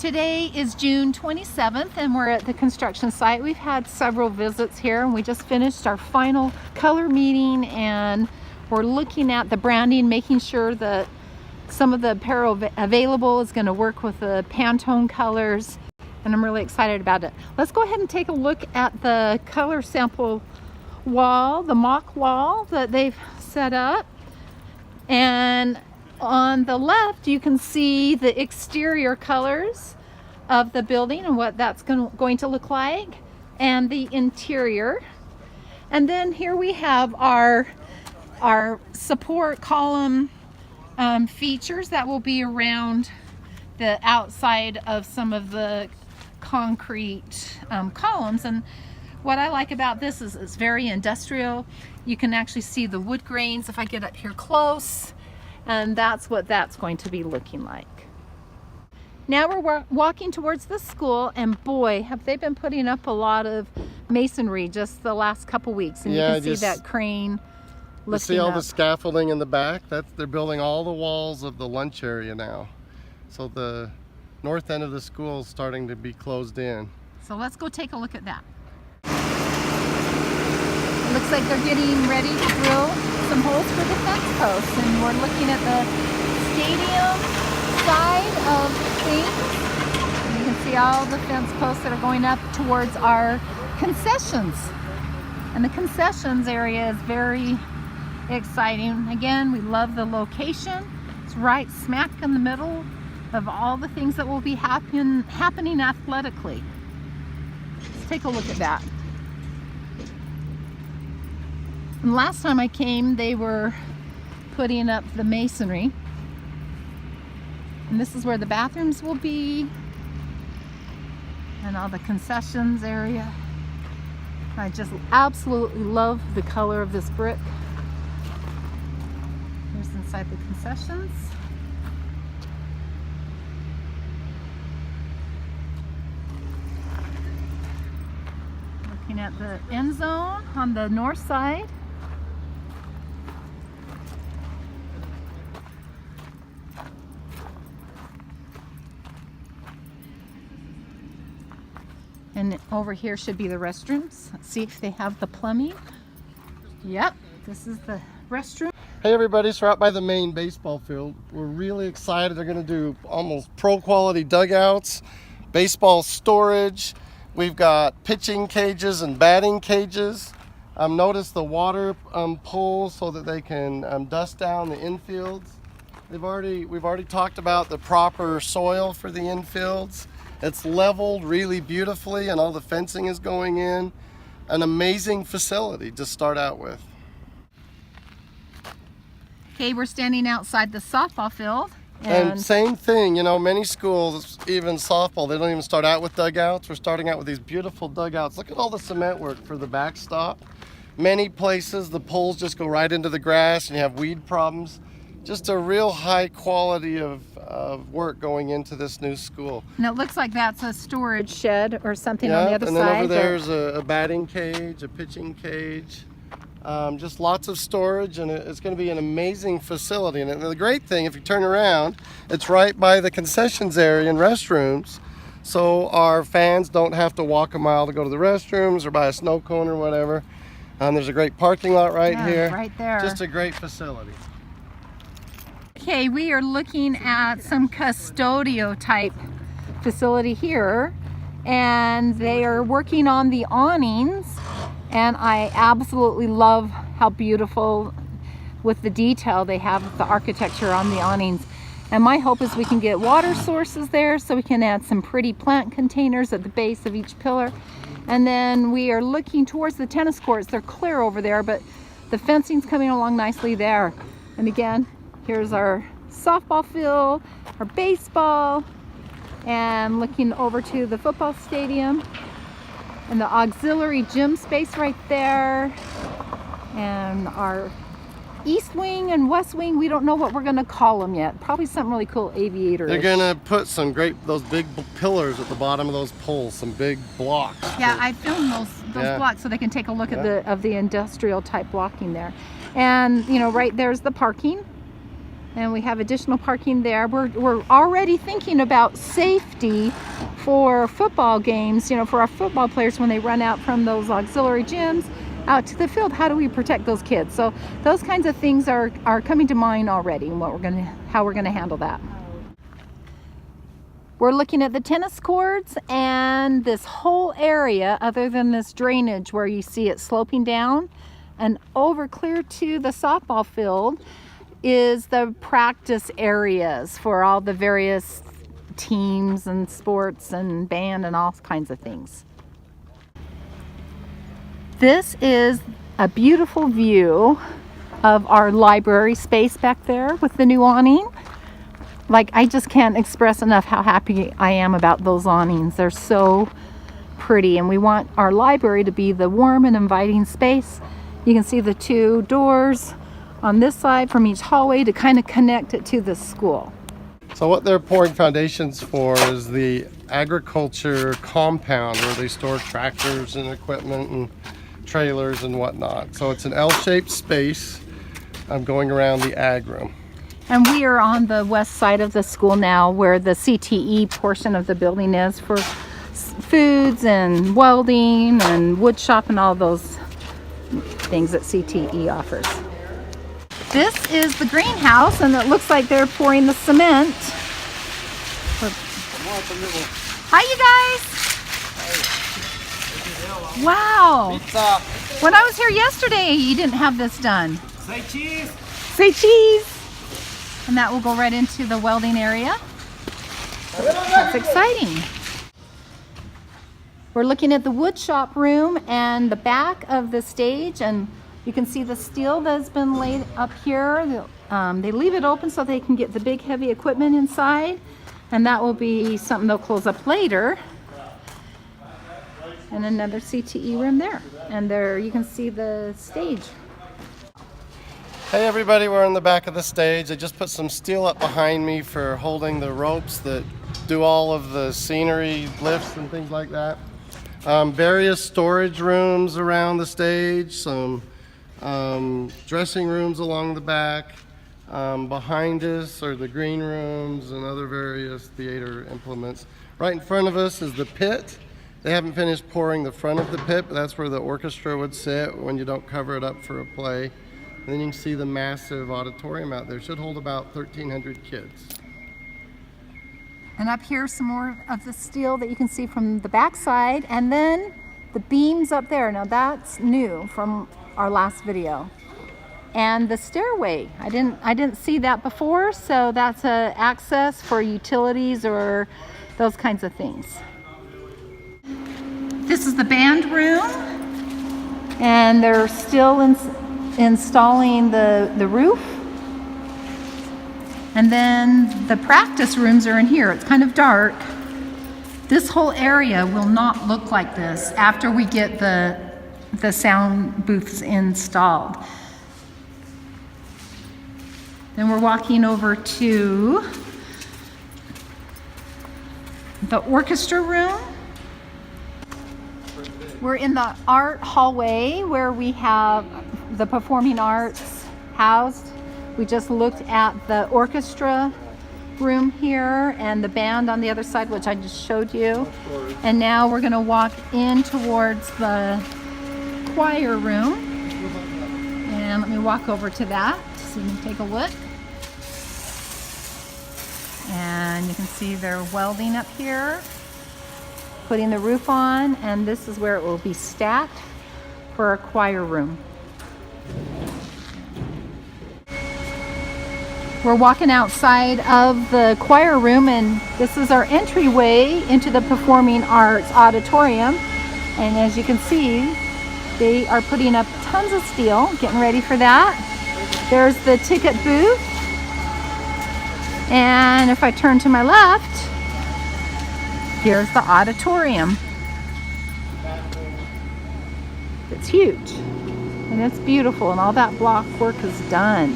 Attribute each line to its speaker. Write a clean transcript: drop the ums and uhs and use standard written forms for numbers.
Speaker 1: Today is June 27th and we're at the construction site. We've had several visits here and we just finished our final color meeting, and we're looking at the branding, making sure that some of the apparel available is going to work with the Pantone colors, and I'm really excited about it. Let's go ahead and take a look at the color sample wall, the mock wall that they've set up. And on the left you can see the exterior colors of the building and what that's going to look like, and the interior. And then here we have our support column features that will be around the outside of some of the concrete columns. And what I like about this is it's very industrial. You can actually see the wood grains if I get up here close, and that's what that's going to be looking like. Now we're walking towards the school, and boy, have they been putting up a lot of masonry just the last couple weeks. And
Speaker 2: yeah,
Speaker 1: you can see that crane lifting
Speaker 2: You see all
Speaker 1: up.
Speaker 2: the scaffolding in the back? They're building all the walls of the lunch area now. So the north end of the school is starting to be closed in.
Speaker 1: So let's go take a look at that. It looks like they're getting ready to drill some holes for the fence posts, and we're looking at the stadium side of things. And you can see all the fence posts that are going up towards our concessions. And the concessions area is very exciting. Again, we love the location. It's right smack in the middle of all the things that will be happening athletically. Let's take a look at that. And last time I came, they were putting up the masonry. And this is where the bathrooms will be, and all the concessions area. I just absolutely love the color of this brick. Here's inside the concessions. Looking at the end zone on the north side. And over here should be the restrooms. Let's see if they have the plumbing. Yep, this is the restroom.
Speaker 2: Hey everybody, so we're out by the main baseball field. We're really excited. They're going to do almost pro quality dugouts, baseball storage. We've got pitching cages and batting cages. Notice the water poles so that they can dust down the infields. We've already talked about the proper soil for the infields. It's leveled really beautifully and all the fencing is going in. An amazing facility to start out with.
Speaker 1: Okay, we're standing outside the softball field.
Speaker 2: And same thing, you know, many schools, even softball, they don't even start out with dugouts. We're starting out with these beautiful dugouts. Look at all the cement work for the backstop. Many places, the poles just go right into the grass and you have weed problems. Just a real high quality of work going into this new school.
Speaker 1: And it looks like that's a storage shed or something on the other side.
Speaker 2: And then over there's a batting cage, a pitching cage. Just lots of storage, and it's going to be an amazing facility. And the great thing, if you turn around, it's right by the concessions area and restrooms, so our fans don't have to walk a mile to go to the restrooms or buy a snow cone or whatever. There's a great parking lot right here.
Speaker 1: Right there.
Speaker 2: Just a great facility.
Speaker 1: Okay, we are looking at some custodial type facility here, and they are working on the awnings, and I absolutely love how beautiful with the detail they have with the architecture on the awnings. And my hope is we can get water sources there so we can add some pretty plant containers at the base of each pillar. And then we are looking towards the tennis courts. They're clear over there, but the fencing's coming along nicely there. And again, here's our softball field, our baseball, and looking over to the football stadium and the auxiliary gym space right there, and our east wing and west wing. We don't know what we're going to call them yet. Probably something really cool, Aviators.
Speaker 2: They're going to put some those big pillars at the bottom of those poles, some big blocks.
Speaker 1: Yeah, I filmed those blocks so they can take a look at the industrial type blocking there. And you know, right there's the parking. And we have additional parking there. We're already thinking about safety for football games, you know, for our football players when they run out from those auxiliary gyms out to the field. How do we protect those kids? So those kinds of things are coming to mind already, and how we're gonna handle that. We're looking at the tennis courts and this whole area, other than this drainage where you see it sloping down, and over clear to the softball field is the practice areas for all the various teams and sports and band and all kinds of things. This is a beautiful view of our library space back there with the new awning. Like, I just can't express enough how happy I am about those awnings. They're so pretty, and we want our library to be the warm and inviting space. You can see the two doors on this side from each hallway to kind of connect it to the school.
Speaker 2: So what they're pouring foundations for is the agriculture compound where they store tractors and equipment and trailers and whatnot. So it's an L-shaped space going around the ag room.
Speaker 1: And we are on the west side of the school now, where the CTE portion of the building is for foods and welding and wood shop and all those things that CTE offers. This is the greenhouse, and it looks like they're pouring the cement. Hi, you guys. Wow.
Speaker 3: Pizza.
Speaker 1: When I was here yesterday, you didn't have this done.
Speaker 3: Say cheese.
Speaker 1: Say cheese. And that will go right into the welding area. That's exciting. We're looking at the wood shop room and the back of the stage, and you can see the steel that's been laid up here. They leave it open so they can get the big heavy equipment inside, and that will be something they'll close up later. And another CTE room there. And there you can see the stage.
Speaker 2: Hey everybody, we're in the back of the stage. I just put some steel up behind me for holding the ropes that do all of the scenery lifts and things like that. Various storage rooms around the stage, some dressing rooms along the back. Behind us are the green rooms and other various theater implements. Right in front of us is the pit. They haven't finished pouring the front of the pit, but that's where the orchestra would sit when you don't cover it up for a play. And then you can see the massive auditorium out there. It should hold about 1,300 kids.
Speaker 1: And up here, some more of the steel that you can see from the back side, and then the beams up there. Now that's new from our last video. And the stairway, I didn't see that before, so that's a access for utilities or those kinds of things. This is the band room, and they're still installing the roof. And then the practice rooms are in here. It's kind of dark. This whole area will not look like this after we get the sound booths installed. Then we're walking over to the orchestra room. We're in the art hallway where we have the performing arts housed. We just looked at the orchestra room here and the band on the other side, which I just showed you. And now we're going to walk in towards the choir room. And let me walk over to that so you can take a look. And you can see they're welding up here, putting the roof on, and this is where it will be stacked for a choir room. We're walking outside of the choir room, and this is our entryway into the Performing Arts Auditorium. And as you can see, they are putting up tons of steel, getting ready for that. There's the ticket booth. And if I turn to my left, here's the auditorium. It's huge, and it's beautiful, and all that block work is done.